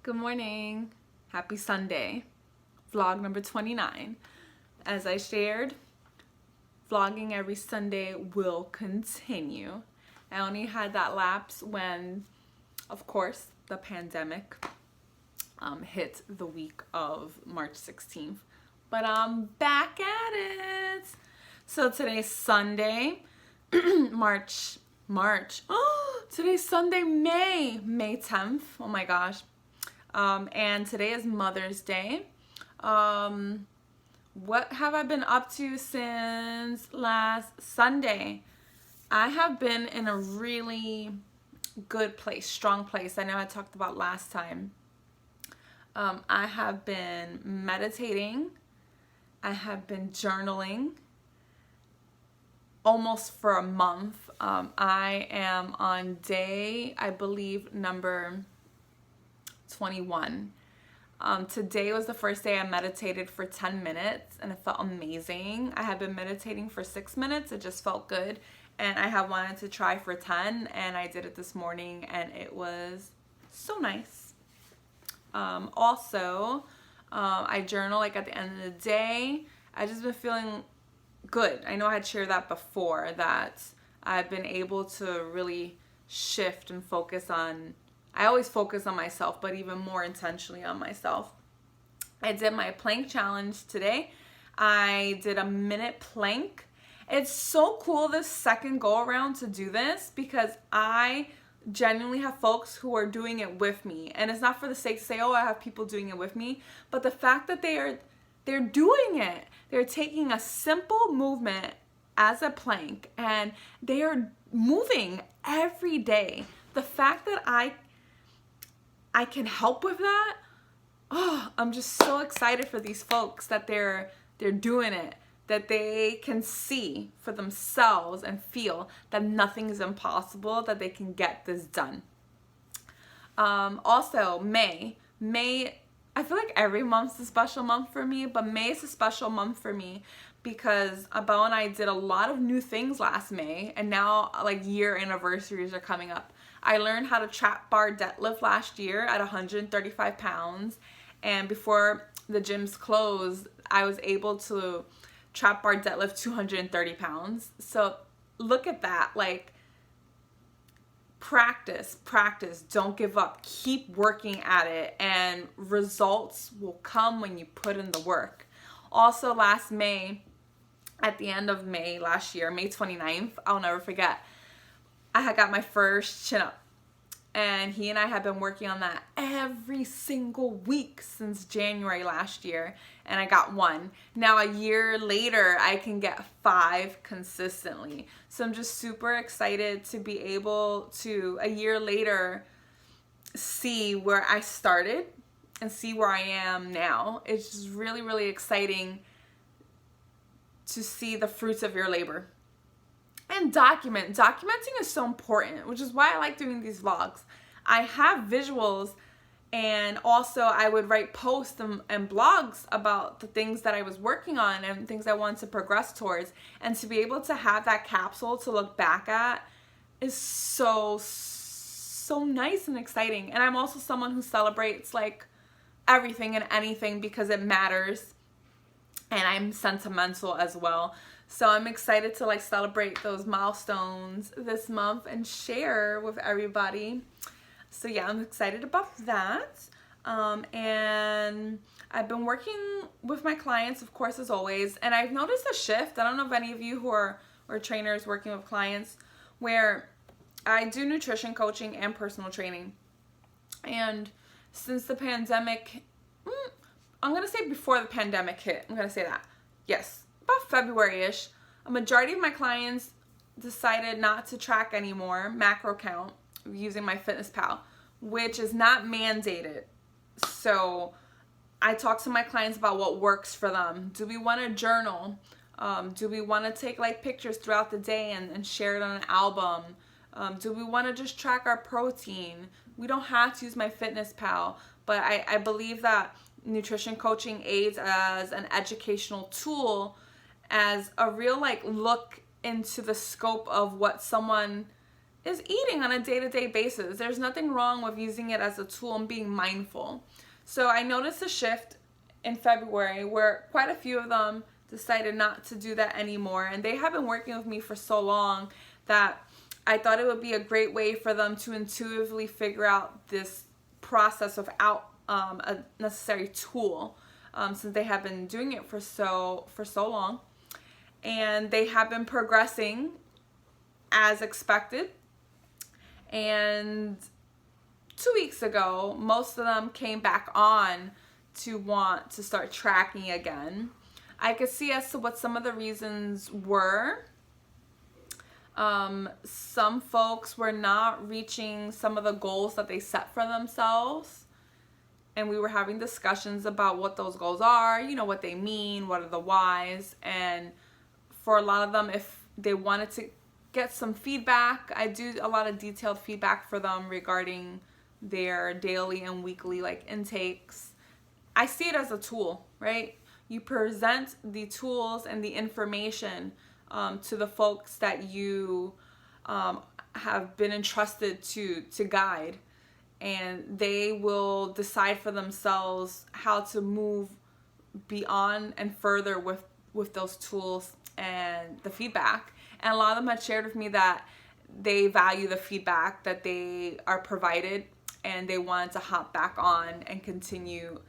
Good morning. Happy Sunday. Vlog number 29. As I shared, vlogging every Sunday will continue. I only had that lapse when, of course, the pandemic hit the week of March 16th. But I'm back at it. So today's Sunday, March. Oh, today's Sunday, May 10th. Oh my gosh. And today is Mother's Day. What have I been up to since last Sunday? I have been in a really good place, strong place. I know I talked about last time. I have been meditating. I have been journaling almost for a month. I am on day, I believe, number 21. Today was the first day I meditated for 10 minutes and it felt amazing. I had been meditating for 6 minutes. It just felt good. And I have wanted to try for 10 and I did it this morning and it was so nice. I journal like at the end of the day. I just been feeling good. I know I had shared that before, that I've been able to really shift and focus on, I always focus on myself, but even more intentionally on myself. I did my plank challenge today. I did a minute plank. It's so cool this second go around to do this because I genuinely have folks who are doing it with me. And it's not for the sake to say, oh, I have people doing it with me, but the fact that they're doing it. They're taking a simple movement as a plank and they are moving every day. The fact that I can help with that, oh, I'm just so excited for these folks that they're doing it, that they can see for themselves and feel that nothing is impossible, that they can get this done. Also, May, I feel like every month's a special month for me, but May is a special month for me because Abel and I did a lot of new things last May, and now like year anniversaries are coming up. I learned how to trap bar deadlift last year at 135 pounds, and before the gyms closed, I was able to trap bar deadlift 230 pounds. So look at that, like practice, don't give up, keep working at it, and results will come when you put in the work. Also last May, at the end of May last year, May 29th, I'll never forget, I had got my first chin up. And he and I have been working on that every single week since January last year. And I got one. Now a year later, I can get 5 consistently. So I'm just super excited to be able to, a year later, see where I started and see where I am now. It's just really, really exciting to see the fruits of your labor. And documenting is so important, which is why I like doing these vlogs. I have visuals, and also I would write posts and blogs about the things that I was working on and things I wanted to progress towards. And to be able to have that capsule to look back at is so nice and exciting. And I'm also someone who celebrates like everything and anything because it matters. And I'm sentimental as well. So I'm excited to like celebrate those milestones this month and share with everybody. So yeah, I'm excited about that. And I've been working with my clients, of course, as always. And I've noticed a shift. I don't know if any of you who are trainers working with clients, where I do nutrition coaching and personal training. And since the pandemic, I'm going to say before the pandemic hit, I'm going to say that. Yes. About February-ish, a majority of my clients decided not to track anymore, macro count, using MyFitnessPal, which is not mandated. So I talk to my clients about what works for them. Do we want to journal? Do we want to take like pictures throughout the day and share it on an album? Do we want to just track our protein? We don't have to use MyFitnessPal, but I believe that nutrition coaching aids as an educational tool, as a real like look into the scope of what someone is eating on a day-to-day basis. There's nothing wrong with using it as a tool and being mindful. So I noticed a shift in February where quite a few of them decided not to do that anymore, and they have been working with me for so long that I thought it would be a great way for them to intuitively figure out this process without a necessary tool, since they have been doing it for so long, and they have been progressing as expected. And 2 weeks ago, most of them came back on to want to start tracking again. I could see as to what some of the reasons were. Some folks were not reaching some of the goals that they set for themselves, and we were having discussions about what those goals are, you know, what they mean, what are the whys. And for a lot of them, if they wanted to get some feedback, I do a lot of detailed feedback for them regarding their daily and weekly intakes. I see it as a tool, right? You present the tools and the information to the folks that you have been entrusted to guide, and they will decide for themselves how to move beyond and further with those tools and the feedback. And a lot of them had shared with me that they value the feedback that they are provided, and they wanted to hop back on and continue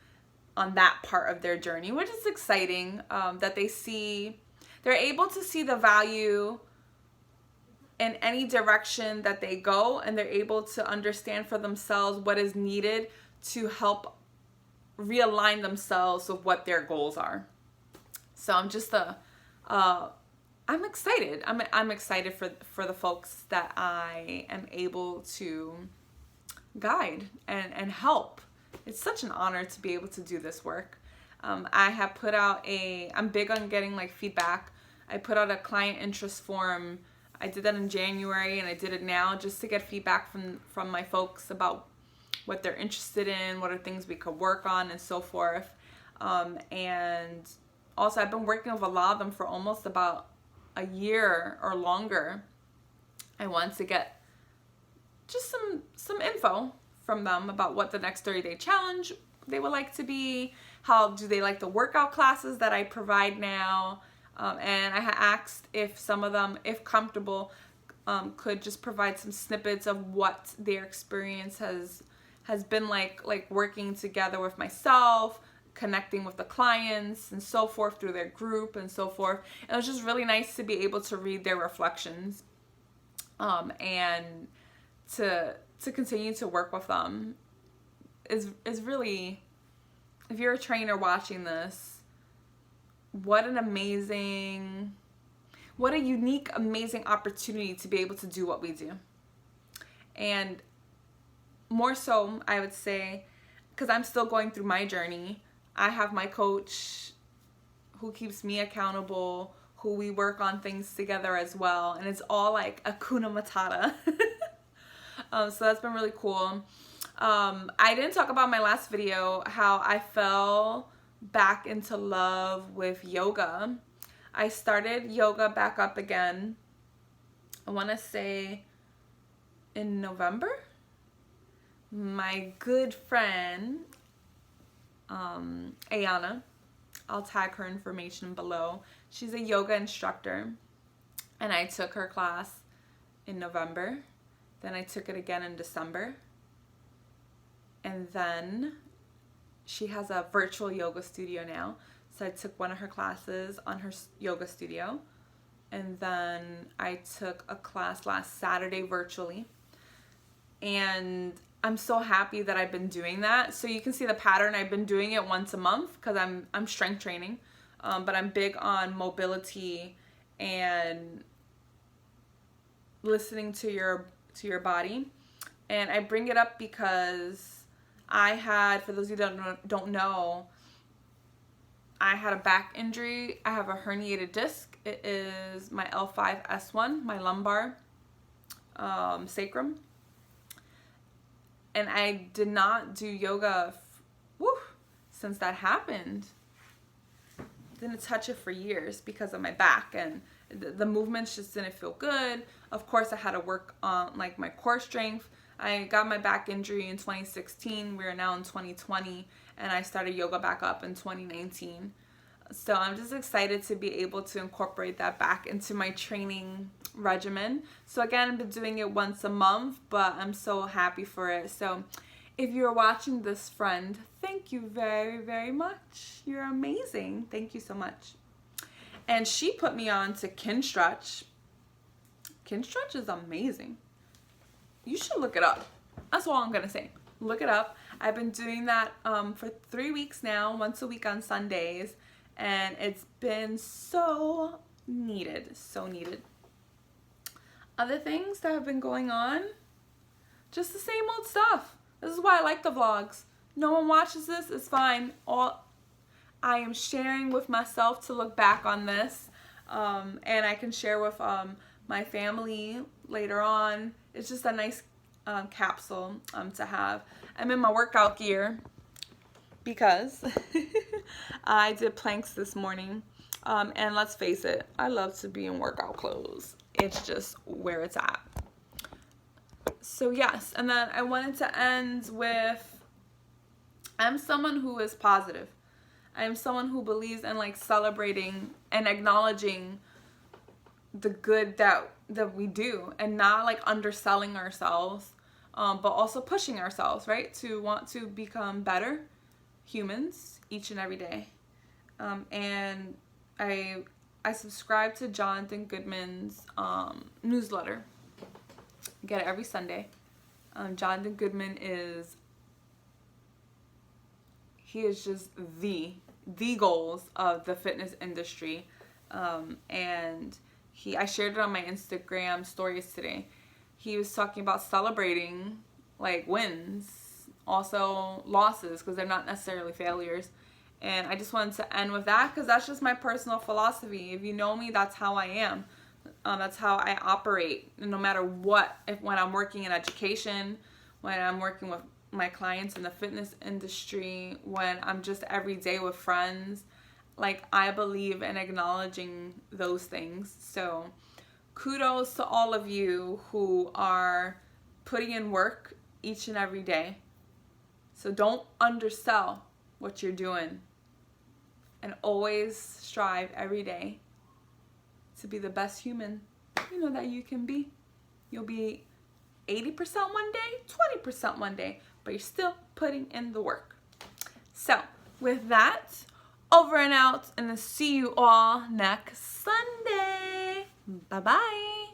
on that part of their journey, which is exciting. That they're able to see the value in any direction that they go, and they're able to understand for themselves what is needed to help realign themselves with what their goals are. So I'm just I'm excited. I'm excited for the folks that I am able to guide and help. It's such an honor to be able to do this work. I have put out I'm big on getting feedback. I put out a client interest form. I did that in January, and I did it now just to get feedback from my folks about what they're interested in, what are things we could work on, and so forth. And also, I've been working with a lot of them for almost about a year or longer. I want to get just some info from them about what the next 30-day challenge they would like to be, how do they like the workout classes that I provide now, and I asked if some of them, if comfortable, could just provide some snippets of what their experience has been like working together with myself, connecting with the clients and so forth through their group and so forth. And it was just really nice to be able to read their reflections, and to continue to work with them is really, if you're a trainer watching this, what a unique, amazing opportunity to be able to do what we do. And more so, I would say, because I'm still going through my journey, I have my coach who keeps me accountable, who we work on things together as well, and it's all like Hakuna Matata. So that's been really cool. I didn't talk about my last video, how I fell back into love with yoga. I started yoga back up again, I want to say in November. My good friend, Ayana, I'll tag her information below. She's a yoga instructor, and I took her class in November. Then I took it again in December. And then she has a virtual yoga studio now. So I took one of her classes on her yoga studio. And then I took a class last Saturday virtually. And I'm so happy that I've been doing that. So you can see the pattern. I've been doing it once a month because I'm strength training. But I'm big on mobility and listening to your body. And I bring it up because I had, for those of you that don't know, I had a back injury. I have a herniated disc. It is my L5-S1, my lumbar sacrum. And I did not do yoga since that happened. Didn't touch it for years because of my back, and the movements just didn't feel good. Of course, I had to work on like my core strength. I got my back injury in 2016. We are now in 2020, and I started yoga back up in 2019. So I'm just excited to be able to incorporate that back into my training regimen. So again, I've been doing it once a month, but I'm so happy for it. So if you're watching this, friend, thank you very, very much. You're amazing. Thank you so much. And she put me on to Kinstretch. Kinstretch is amazing. You should look it up. That's all I'm gonna say. Look it up. I've been doing that for 3 weeks now, once a week on Sundays, and it's been so needed, so needed. Other things that have been going on, just the same old stuff. This is why I like the vlogs. No one watches this, it's fine. All I am sharing with myself to look back on this, and I can share with my family later on. It's just a nice capsule to have. I'm in my workout gear because I did planks this morning, and let's face it, I love to be in workout clothes. It's just where it's at. So yes, and then I wanted to end with, I'm someone who is positive. I'm someone who believes in like celebrating and acknowledging the good that we do, and not like underselling ourselves, but also pushing ourselves, right, to want to become better humans each and every day. And I subscribe to Jonathan Goodman's newsletter. I get it every Sunday. Jonathan Goodman is just the goals of the fitness industry, and I shared it on my Instagram stories today. He was talking about celebrating like wins, also losses, because they're not necessarily failures. And I just wanted to end with that because that's just my personal philosophy. If you know me, that's how I am. That's how I operate. And no matter what, when I'm working in education, when I'm working with my clients in the fitness industry, when I'm just every day with friends, like I believe in acknowledging those things. So kudos to all of you who are putting in work each and every day. So don't undersell what you're doing, and always strive every day to be the best human you know that you can be. You'll be 80% one day, 20% one day, but you're still putting in the work. So with that, over and out, and I'll see you all next Sunday. Bye-bye.